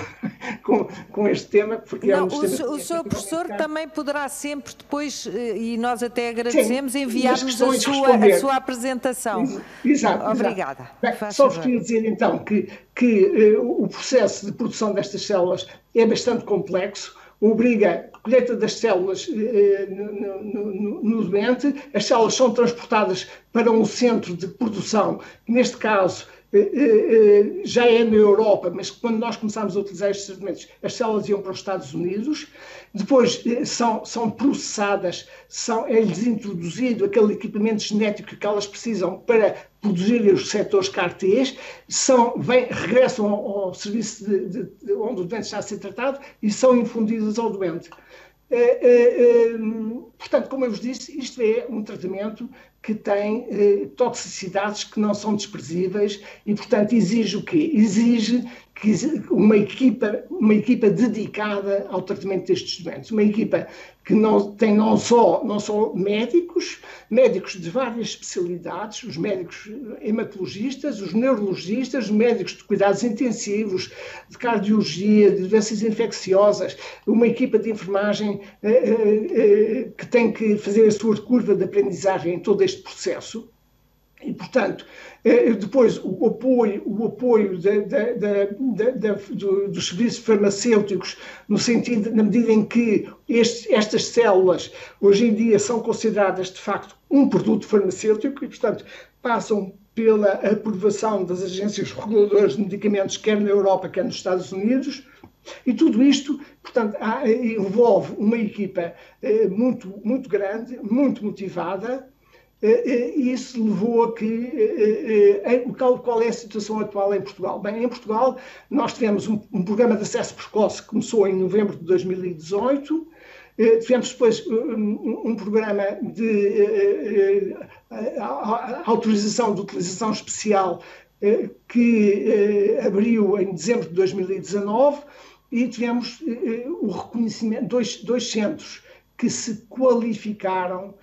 com este tema. Porque não, o Sr. Professor também poderá sempre depois, e nós até agradecemos, enviar-nos a sua apresentação. Exato. Obrigada. Bem, só vos queria dizer então que o processo de produção destas células é bastante complexo, obriga a colheita das células no doente, as células são transportadas para um centro de produção, que neste caso já é na Europa, mas quando nós começámos a utilizar estes tratamentos, as células iam para os Estados Unidos, depois são processadas, é-lhes introduzido aquele equipamento genético que elas precisam para produzir os receptores CAR-Ts, regressam ao serviço onde o doente está a ser tratado e são infundidas ao doente. Portanto, como eu vos disse, isto é um tratamento que tem toxicidades que não são desprezíveis e, portanto, exige o quê? Exige uma equipa dedicada ao tratamento destes doentes. Uma equipa que tem não só médicos de várias especialidades, os médicos hematologistas, os neurologistas, os médicos de cuidados intensivos, de cardiologia, de doenças infecciosas, uma equipa de enfermagem que tem que fazer a sua curva de aprendizagem em todo este processo. E, portanto, depois o apoio dos serviços farmacêuticos, no sentido, na medida em que estas células hoje em dia são consideradas de facto um produto farmacêutico e, portanto, passam pela aprovação das agências reguladoras de medicamentos, quer na Europa, quer nos Estados Unidos. E tudo isto, portanto, envolve uma equipa muito grande, muito motivada. E isso levou a que... Qual é a situação atual em Portugal? Bem, em Portugal nós tivemos um programa de acesso precoce que começou em novembro de 2018, tivemos depois um programa de autorização de utilização especial que abriu em dezembro de 2019 e tivemos o reconhecimento, dois centros que se qualificaram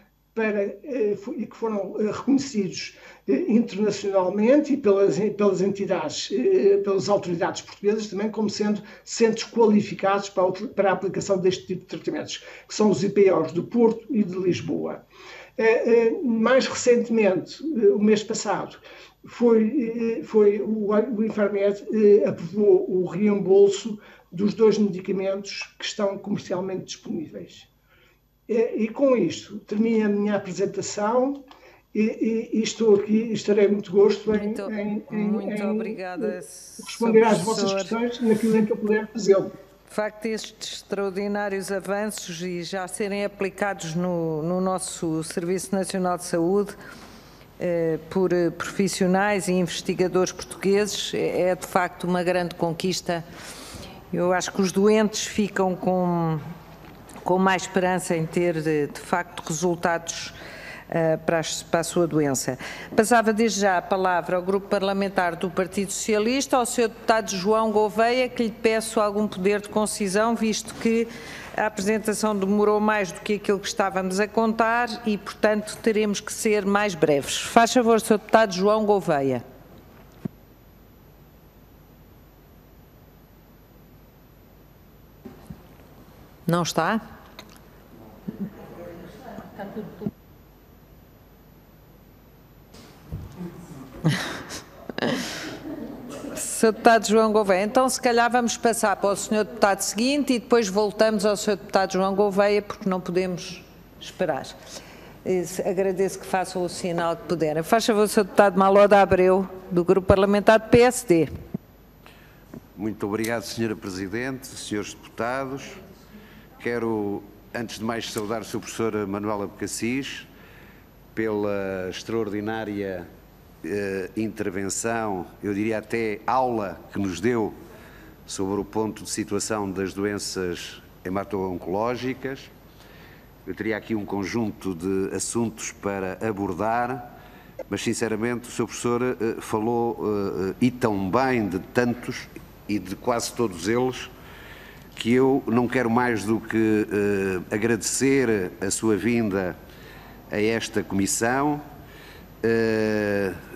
e que foram reconhecidos internacionalmente e pelas entidades, pelas autoridades portuguesas também como sendo centros qualificados para a aplicação deste tipo de tratamentos, que são os IPOs do Porto e de Lisboa. Mais recentemente, o mês passado, o Infarmed aprovou o reembolso dos 2 medicamentos que estão comercialmente disponíveis. E com isto termino a minha apresentação e estou aqui e estarei muito gosto em responder às vossas questões naquilo em que eu puder fazê-lo. De facto, estes extraordinários avanços e já serem aplicados no nosso Serviço Nacional de Saúde por profissionais e investigadores portugueses é de facto uma grande conquista. Eu acho que os doentes ficam com mais esperança em ter, de facto, resultados para a sua doença. Passava desde já a palavra ao Grupo Parlamentar do Partido Socialista, ao Sr. Deputado João Gouveia, que lhe peço algum poder de concisão, visto que a apresentação demorou mais do que aquilo que estávamos a contar e, portanto, teremos que ser mais breves. Faz favor, Sr. Deputado João Gouveia. Não está? Sr. Deputado João Gouveia, então se calhar vamos passar para o Sr. Deputado seguinte e depois voltamos ao Sr. Deputado João Gouveia, porque não podemos esperar. Agradeço que façam o sinal que puderem. Faz favor, Sr. Deputado Maloda Abreu, do Grupo Parlamentar do PSD. Muito obrigado, Sra. Presidente, Srs. Deputados. Quero, antes de mais, saudar o Sr. Professor Manuel Abcacis pela extraordinária intervenção, eu diria até aula, que nos deu sobre o ponto de situação das doenças hemato-oncológicas. Eu teria aqui um conjunto de assuntos para abordar, mas sinceramente o Sr. Professor falou e tão bem de tantos e de quase todos eles, que eu não quero mais do que agradecer a sua vinda a esta comissão,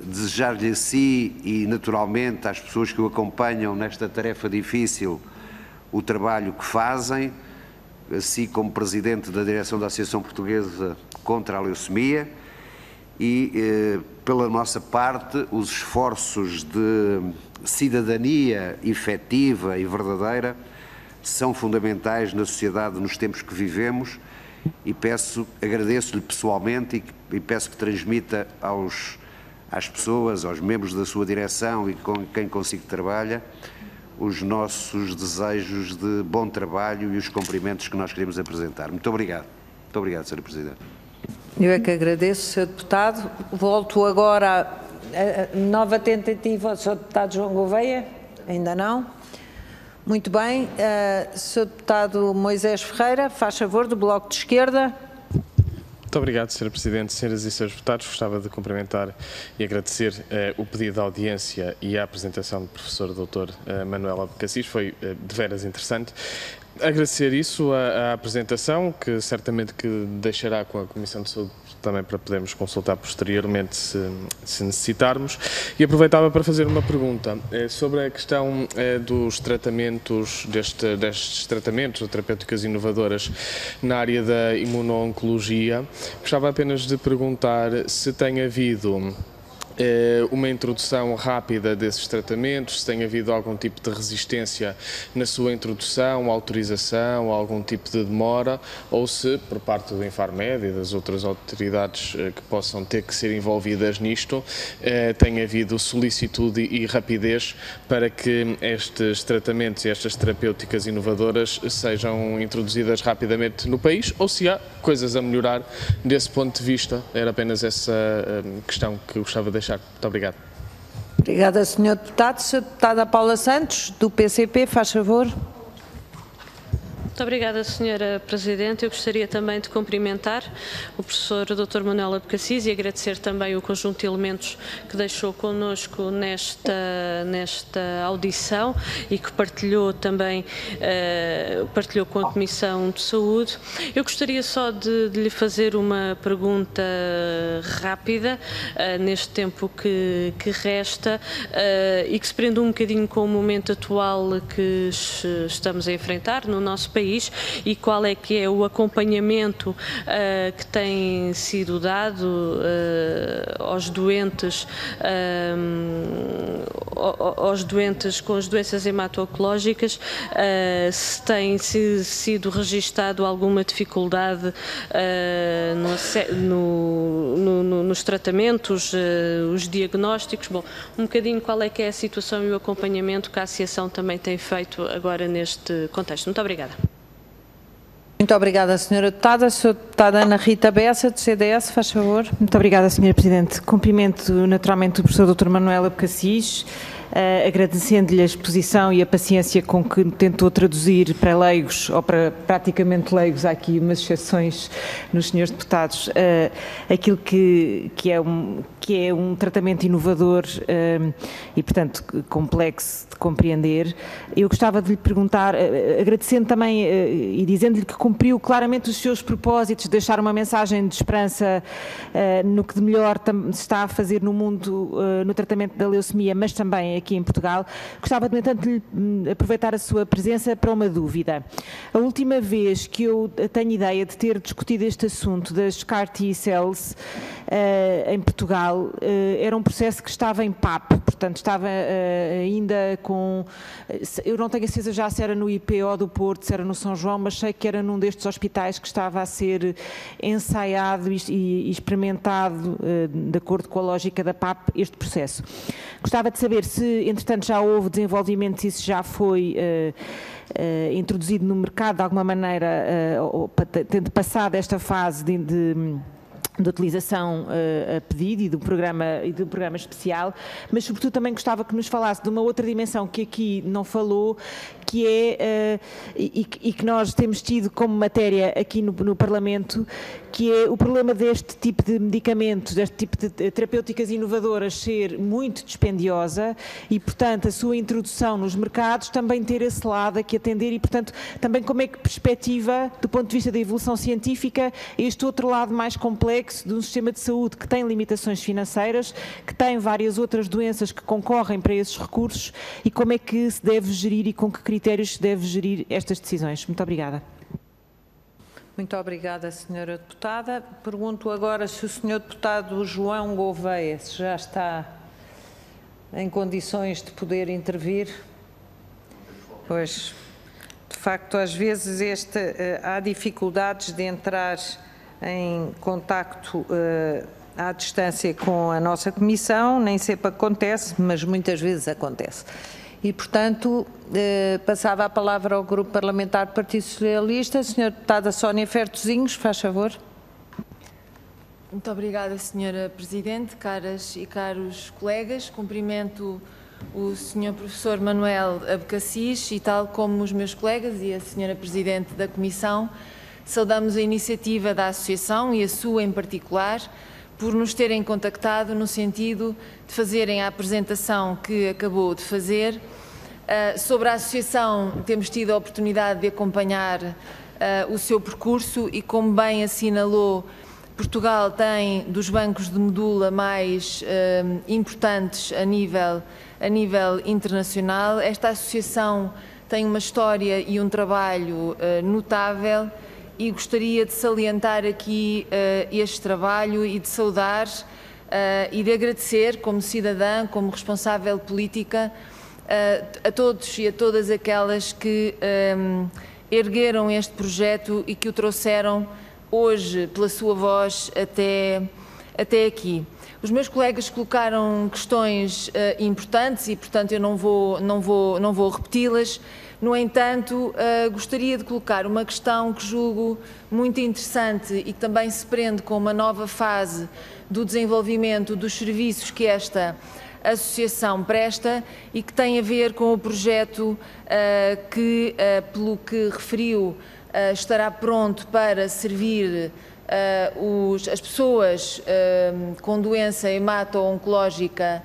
desejar-lhe a si e naturalmente às pessoas que o acompanham nesta tarefa difícil o trabalho que fazem, assim como Presidente da Direção da Associação Portuguesa contra a Leucemia, e pela nossa parte os esforços de cidadania efetiva e verdadeira são fundamentais na sociedade nos tempos que vivemos, e agradeço-lhe pessoalmente e peço que transmita às pessoas, aos membros da sua direção e com quem consigo trabalha, os nossos desejos de bom trabalho e os cumprimentos que nós queremos apresentar. Muito obrigado. Muito obrigado, Sra. Presidente. Eu é que agradeço, Sr. Deputado. Volto agora a nova tentativa do Sr. Deputado João Gouveia. Ainda não. Muito bem. Sr. Deputado Moisés Ferreira, faz favor, do Bloco de Esquerda. Muito obrigado, Sra. Presidente. Senhoras e Srs. Deputados, gostava de cumprimentar e agradecer o pedido de audiência e a apresentação do professor Dr. Manuel Abcacis, foi de veras interessante. Agradecer isso, a apresentação, que certamente que deixará com a Comissão de Saúde também para podermos consultar posteriormente se necessitarmos, e aproveitava para fazer uma pergunta sobre a questão dos tratamentos, destes tratamentos de terapêuticas inovadoras na área da imuno-oncologia. Gostava apenas de perguntar se tem havido uma introdução rápida desses tratamentos, se tem havido algum tipo de resistência na sua introdução, autorização, algum tipo de demora, ou se, por parte do Infarmed e das outras autoridades que possam ter que ser envolvidas nisto, tem havido solicitude e rapidez para que estes tratamentos e estas terapêuticas inovadoras sejam introduzidas rapidamente no país, ou se há coisas a melhorar desse ponto de vista. Era apenas essa questão que eu gostava de deixar. Muito obrigado. Obrigada, Sr. Deputado. Sra. Deputada Paula Santos, do PCP, faz favor. Muito obrigada, Sra. Presidente. Eu gostaria também de cumprimentar o professor Dr. Manuel Abcacis e agradecer também o conjunto de elementos que deixou connosco nesta audição e que partilhou também com a Comissão de Saúde. Eu gostaria só de lhe fazer uma pergunta rápida neste tempo que resta e que se prende um bocadinho com o momento atual que estamos a enfrentar no nosso país, e qual é que é o acompanhamento que tem sido dado aos doentes com as doenças hemato-oncológicas, se tem sido registado alguma dificuldade nos tratamentos, os diagnósticos. Bom, um bocadinho qual é que é a situação e o acompanhamento que a Associação também tem feito agora neste contexto. Muito obrigada. Muito obrigada, Sra. Deputada. A Sra. Deputada Ana Rita Bessa, do CDS, faz favor. Muito obrigada, Sra. Presidente. Cumprimento naturalmente o professor Dr. Manuel Abcacis, agradecendo-lhe a exposição e a paciência com que tentou traduzir para leigos, ou para praticamente leigos, há aqui umas exceções nos senhores deputados, aquilo que é um tratamento inovador e, portanto, complexo de compreender. Eu gostava de lhe perguntar, agradecendo também e dizendo-lhe que cumpriu claramente os seus propósitos de deixar uma mensagem de esperança no que de melhor se está a fazer no mundo no tratamento da leucemia, mas também aqui em Portugal. Gostava, no entanto, de aproveitar a sua presença para uma dúvida. A última vez que eu tenho ideia de ter discutido este assunto das CAR T-cells em Portugal, era um processo que estava em PAP, portanto estava ainda com, eu não tenho a certeza já se era no IPO do Porto, se era no São João, mas sei que era num destes hospitais que estava a ser ensaiado e experimentado, de acordo com a lógica da PAP, este processo. Gostava de saber se, entretanto, já houve desenvolvimento, se isso já foi introduzido no mercado de alguma maneira, tendo passado esta fase de utilização a pedido e do programa especial, mas sobretudo também gostava que nos falasse de uma outra dimensão que aqui não falou, que é, e que nós temos tido como matéria aqui no Parlamento, que é o problema deste tipo de medicamentos, deste tipo de terapêuticas inovadoras ser muito dispendiosa e, portanto, a sua introdução nos mercados também ter esse lado aqui atender e, portanto, também como é que perspectiva, do ponto de vista da evolução científica, este outro lado mais complexo de um sistema de saúde que tem limitações financeiras, que tem várias outras doenças que concorrem para esses recursos e como é que se deve gerir e com que critérios se deve gerir estas decisões. Muito obrigada. Muito obrigada, Sra. Deputada. Pergunto agora se o Sr. Deputado João Gouveia já está em condições de poder intervir. Pois, de facto, às vezes há dificuldades de entrar em contacto à distância com a nossa Comissão, nem sempre acontece, mas muitas vezes acontece. E, portanto, passava a palavra ao Grupo Parlamentar do Partido Socialista. Sra. Deputada Sónia Fertozinhos, faz favor. Muito obrigada, Sra. Presidente, caras e caros colegas. Cumprimento o Sr. Professor Manuel Abcacis e, tal como os meus colegas e a Sra. Presidente da Comissão, saudamos a iniciativa da Associação e a sua em particular por nos terem contactado no sentido de fazerem a apresentação que acabou de fazer. Sobre a Associação, temos tido a oportunidade de acompanhar o seu percurso e, como bem assinalou, Portugal tem dos bancos de medula mais importantes a nível internacional. Esta Associação tem uma história e um trabalho notável e gostaria de salientar aqui este trabalho e de saudar e de agradecer como cidadã, como responsável política, a todos e a todas aquelas que ergueram este projeto e que o trouxeram hoje pela sua voz até aqui. Os meus colegas colocaram questões importantes e, portanto, eu não vou repeti-las. No entanto, gostaria de colocar uma questão que julgo muito interessante e que também se prende com uma nova fase do desenvolvimento dos serviços que esta associação presta e que tem a ver com o projeto que, pelo que referiu, estará pronto para servir as pessoas com doença hemato-oncológica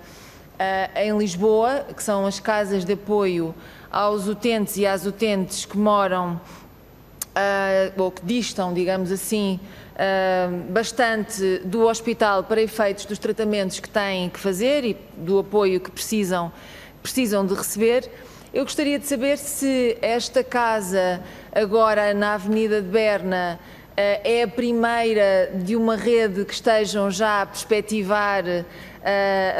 em Lisboa, que são as casas de apoio aos utentes e às utentes que moram, ou que distam, digamos assim, bastante do hospital para efeitos dos tratamentos que têm que fazer e do apoio que precisam de receber. Eu gostaria de saber se esta casa, agora na Avenida de Berna, é a primeira de uma rede que estejam já a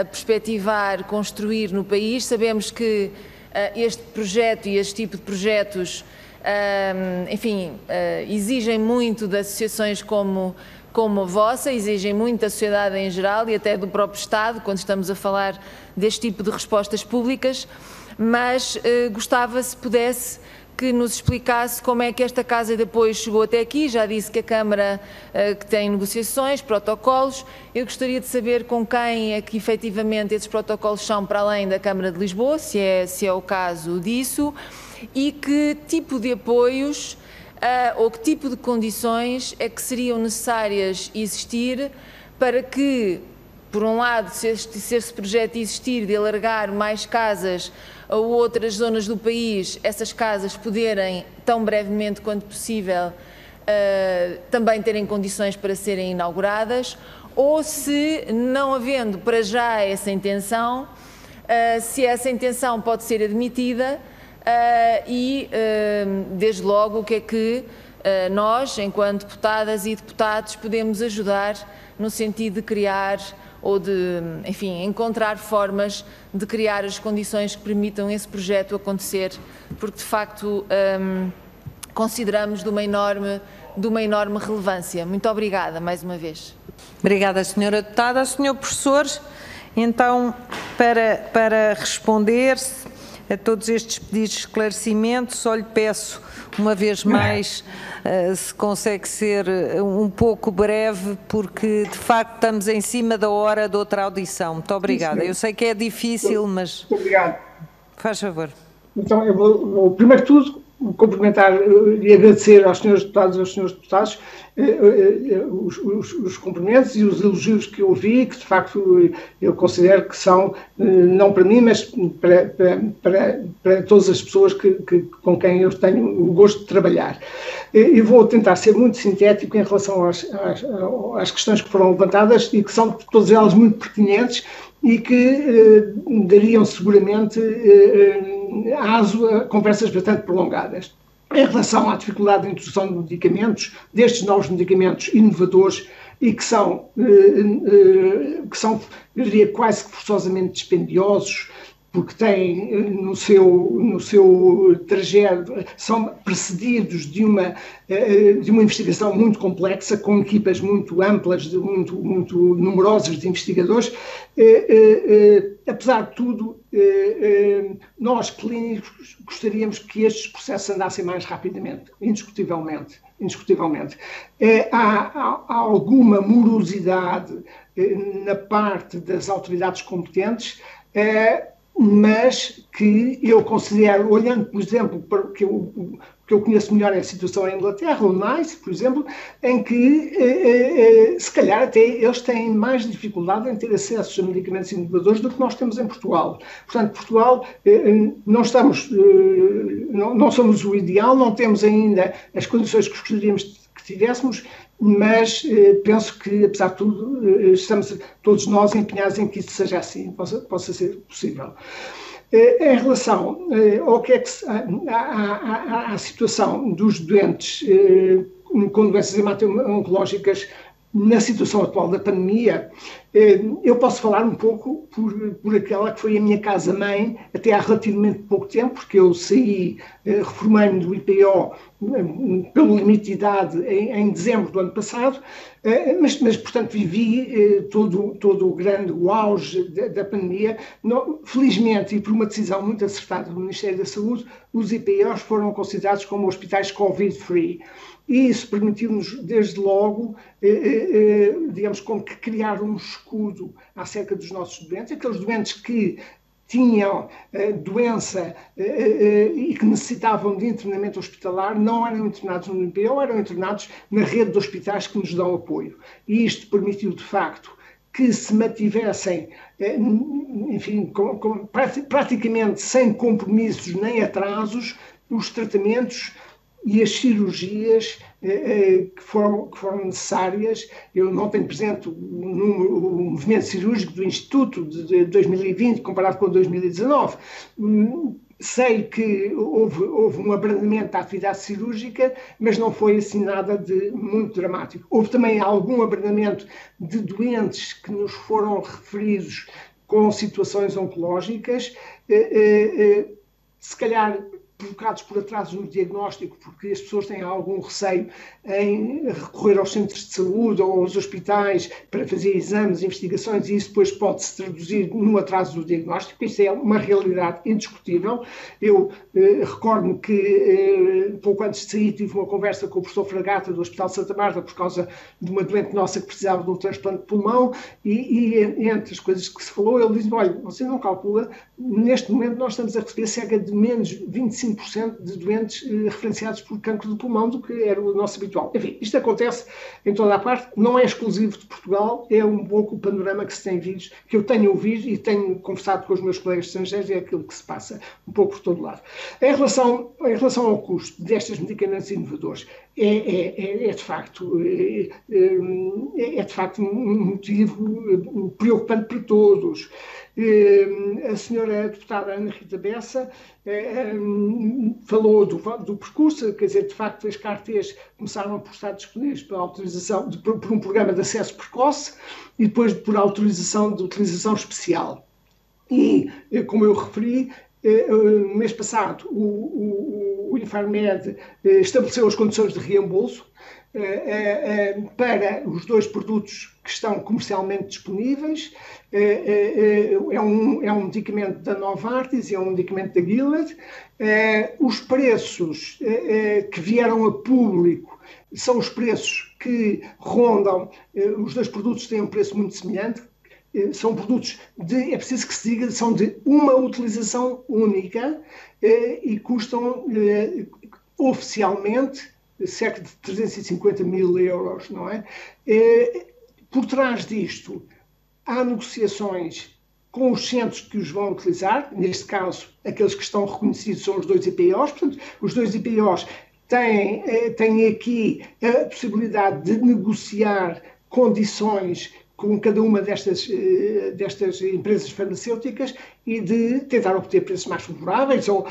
perspectivar construir no país. Sabemos que este projeto e este tipo de projetos, enfim, exigem muito de associações como a vossa, exigem muito da sociedade em geral e até do próprio Estado, quando estamos a falar deste tipo de respostas públicas, mas gostava, se pudesse, que nos explicasse como é que esta casa de apoio chegou até aqui. Já disse que a Câmara que tem negociações, protocolos. Eu gostaria de saber com quem é que efetivamente esses protocolos são para além da Câmara de Lisboa, se é o caso disso, e que tipo de apoios ou que tipo de condições é que seriam necessárias existir para que, por um lado, se esse projeto existir de alargar mais casas a outras zonas do país, essas casas poderem, tão brevemente quanto possível, também terem condições para serem inauguradas, ou se, não havendo para já essa intenção, se essa intenção pode ser admitida e, desde logo, o que é que nós, enquanto deputadas e deputados, podemos ajudar no sentido de criar ou de, enfim, encontrar formas de criar as condições que permitam esse projeto acontecer, porque de facto consideramos de uma enorme relevância. Muito obrigada, mais uma vez. Obrigada, Sra. Deputada. Sr. Professor, então, para responder a todos estes pedidos de esclarecimento, só lhe peço uma vez mais, se consegue ser um pouco breve, porque de facto estamos em cima da hora de outra audição. Muito obrigada. Eu sei que é difícil, mas... Muito obrigado. Faz favor. Então, eu vou primeiro de tudo, cumprimentar e agradecer aos senhores deputados e aos senhores deputados os cumprimentos e os elogios que eu ouvi, que de facto eu considero que são, não para mim, mas para todas as pessoas com quem eu tenho o gosto de trabalhar. E vou tentar ser muito sintético em relação às questões que foram levantadas e que são todas elas muito pertinentes e que dariam seguramente aso a conversas bastante prolongadas. Em relação à dificuldade de introdução de medicamentos, destes novos medicamentos inovadores e que são, eu diria, quase que forçosamente dispendiosos, porque têm no seu trajeto, são precedidos de uma investigação muito complexa, com equipas muito amplas, muito numerosas de investigadores. Apesar de tudo, nós clínicos gostaríamos que estes processos andassem mais rapidamente, indiscutivelmente. Há alguma morosidade na parte das autoridades competentes, mas que eu considero, olhando, por exemplo, para o que eu conheço melhor é a situação em Inglaterra, o NICE, por exemplo, em que, se calhar, até eles têm mais dificuldade em ter acesso a medicamentos inovadores do que nós temos em Portugal. Portanto, Portugal, não somos o ideal, não temos ainda as condições que gostaríamos que tivéssemos, mas penso que, apesar de tudo, estamos todos nós empenhados em que isso seja assim, possa ser possível. Em relação ao que é que à situação dos doentes com doenças hematológicas na situação atual da pandemia, eu posso falar um pouco por aquela que foi a minha casa-mãe até há relativamente pouco tempo, porque eu saí, reformei-me do IPO pelo limite de idade em dezembro do ano passado, mas portanto, vivi todo o auge da pandemia. Felizmente, e por uma decisão muito acertada do Ministério da Saúde, os IPOs foram considerados como hospitais Covid-free. E isso permitiu-nos, desde logo, digamos, como que criar um escudo acerca dos nossos doentes, aqueles doentes que tinham doença e que necessitavam de internamento hospitalar, não eram internados no IPO, eram internados na rede de hospitais que nos dão apoio. E isto permitiu, de facto, que se mantivessem, enfim, praticamente sem compromissos nem atrasos, os tratamentos e as cirurgias que foram necessárias. Eu não tenho presente o movimento cirúrgico do Instituto de 2020 comparado com 2019. Sei que houve um abrandamento da atividade cirúrgica, mas não foi assim nada de muito dramático. Houve também algum abrandamento de doentes que nos foram referidos com situações oncológicas, se calhar provocados por atrasos no diagnóstico, porque as pessoas têm algum receio em recorrer aos centros de saúde ou aos hospitais para fazer exames, investigações, e isso depois pode-se traduzir no atraso do diagnóstico. Isso é uma realidade indiscutível. Eu recordo-me que pouco antes de sair tive uma conversa com o professor Fragata do Hospital de Santa Marta por causa de uma doente nossa que precisava de um transplante de pulmão, e entre as coisas que se falou, ele disse: olha, você não calcula, neste momento nós estamos a receber cerca de menos 25% de doentes referenciados por cancro de pulmão do que era o nosso habitual. Enfim, isto acontece em toda a parte, não é exclusivo de Portugal, é um pouco o panorama que se tem visto, que eu tenho ouvido e tenho conversado com os meus colegas estrangeiros, é aquilo que se passa um pouco por todo lado. Em relação ao custo destes medicamentos inovadores, é de facto um motivo preocupante para todos. A senhora deputada Ana Rita Bessa falou do percurso, quer dizer, de facto as CAR-Ts começaram por estar disponíveis para autorização, por um programa de acesso precoce e depois por autorização de utilização especial. E, como eu referi, no mês passado o Infarmed estabeleceu as condições de reembolso para os 2 produtos que estão comercialmente disponíveis. É um medicamento da Novartis e é um medicamento da Gilead. Os preços que vieram a público são os preços que rondam, os 2 produtos têm um preço muito semelhante, são produtos é preciso que se diga, são de uma utilização única e custam oficialmente cerca de 350 mil euros, não é? Por trás disto, há negociações com os centros que os vão utilizar, neste caso, aqueles que estão reconhecidos são os 2 IPOs, portanto, os 2 IPOs têm aqui a possibilidade de negociar condições com cada uma destas empresas farmacêuticas e de tentar obter preços mais favoráveis, ou,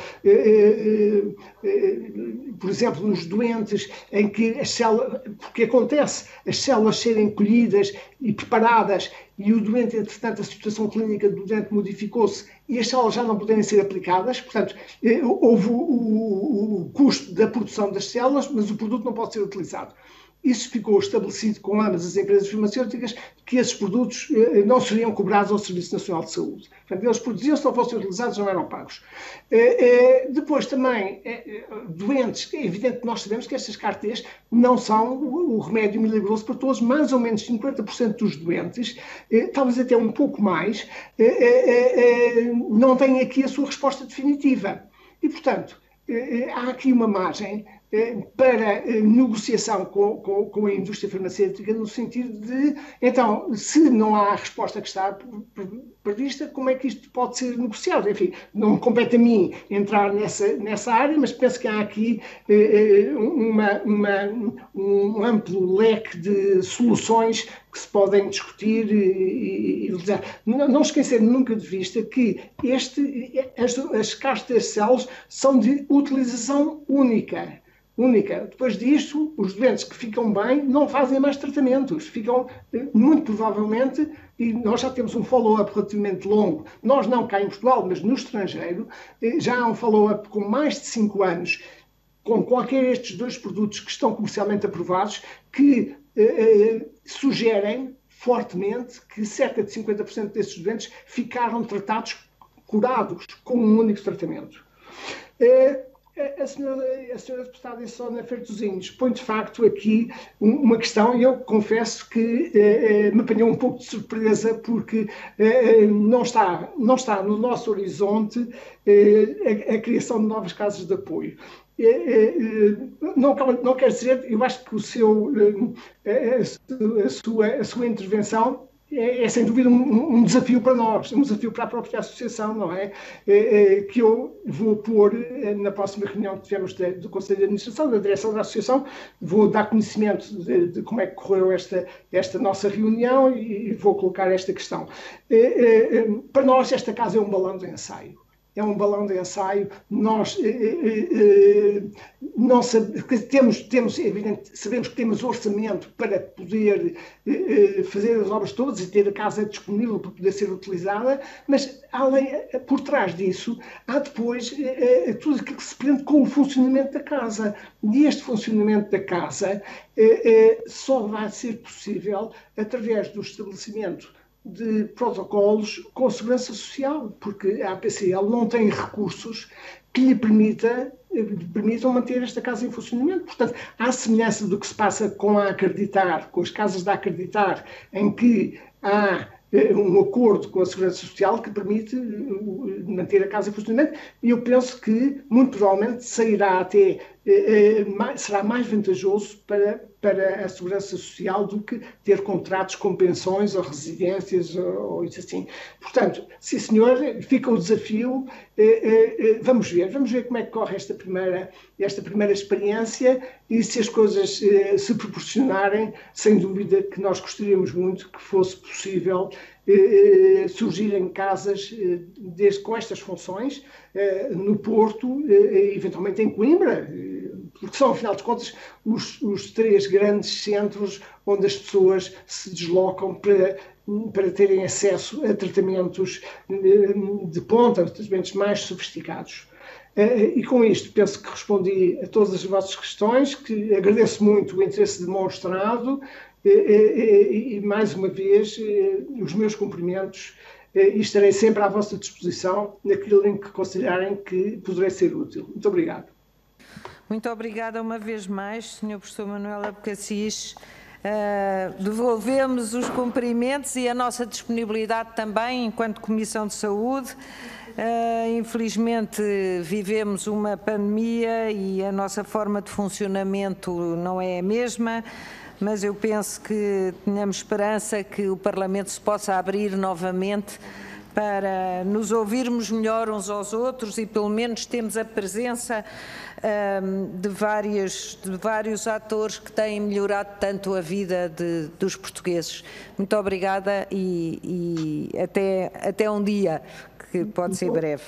por exemplo, nos doentes em que porque acontece, as células serem colhidas e preparadas e o doente, entretanto, a situação clínica do doente modificou-se e as células já não poderem ser aplicadas, portanto, houve o custo da produção das células, mas o produto não pode ser utilizado. Isso ficou estabelecido com ambas as empresas farmacêuticas que esses produtos não seriam cobrados ao Serviço Nacional de Saúde. Portanto, eles produziam, se não fossem utilizados, não eram pagos. Depois também, doentes, é evidente que nós sabemos que estas CAR-Ts não são o remédio milagroso para todos, mais ou menos 50% dos doentes, talvez até um pouco mais, não têm aqui a sua resposta definitiva. E, portanto, há aqui uma margem para negociação com a indústria farmacêutica, no sentido de, então, se não há a resposta que está prevista, como é que isto pode ser negociado? Enfim, não compete a mim entrar nessa área, mas penso que há aqui um amplo leque de soluções que se podem discutir e utilizar. Não esquecer nunca de vista que as CAR-T cells são de utilização única. Depois disto, os doentes que ficam bem não fazem mais tratamentos, ficam muito provavelmente, e nós já temos um follow-up relativamente longo, nós não cá em Portugal, mas no estrangeiro, já há um follow-up com mais de 5 anos, com qualquer destes 2 produtos que estão comercialmente aprovados, que sugerem fortemente que cerca de 50% desses doentes ficaram tratados, curados, com um único tratamento. A senhora deputada Sónia Fertuzinhos põe de facto aqui uma questão, e eu confesso que me apanhou um pouco de surpresa, porque não está no nosso horizonte a criação de novas casas de apoio. Não quer dizer, eu acho que a sua intervenção é sem dúvida um desafio para nós, um desafio para a própria associação, não é? Que eu vou pôr na próxima reunião que tivemos do Conselho de Administração, da direção da associação, vou dar conhecimento de como é que correu esta nossa reunião e vou colocar esta questão. Para nós, esta casa é um balão de ensaio. É um balão de ensaio. Nós não temos, evidente, sabemos que temos orçamento para poder fazer as obras todas e ter a casa disponível para poder ser utilizada, mas por trás disso há depois tudo aquilo que se prende com o funcionamento da casa. E este funcionamento da casa só vai ser possível através do estabelecimento de protocolos com a Segurança Social, porque a APCL não tem recursos que lhe permitam manter esta casa em funcionamento. Portanto, à semelhança do que se passa com a Acreditar, com as casas da Acreditar, em que há um acordo com a Segurança Social que permite manter a casa em funcionamento, e eu penso que, muito provavelmente, será mais vantajoso para a Segurança Social do que ter contratos com pensões ou residências ou isso assim. Portanto, sim senhor, fica o desafio, vamos ver como é que corre esta primeira experiência, e se as coisas se proporcionarem, sem dúvida que nós gostaríamos muito que fosse possível surgirem casas com estas funções no Porto, eventualmente em Coimbra, porque são, afinal de contas, os 3 grandes centros onde as pessoas se deslocam para terem acesso a tratamentos de ponta, tratamentos mais sofisticados. E com isto penso que respondi a todas as vossas questões, que agradeço muito o interesse demonstrado e mais uma vez, os meus cumprimentos e estarei sempre à vossa disposição naquilo em que considerarem que poderei ser útil. Muito obrigado. Muito obrigada uma vez mais, Sr. Professor Manuel Abcacis. Devolvemos os cumprimentos e a nossa disponibilidade também, enquanto Comissão de Saúde. Infelizmente vivemos uma pandemia e a nossa forma de funcionamento não é a mesma, mas eu penso que tenhamos esperança que o Parlamento se possa abrir novamente para nos ouvirmos melhor uns aos outros e pelo menos temos a presença de vários atores que têm melhorado tanto a vida dos portugueses. Muito obrigada e até um dia, que pode ser breve.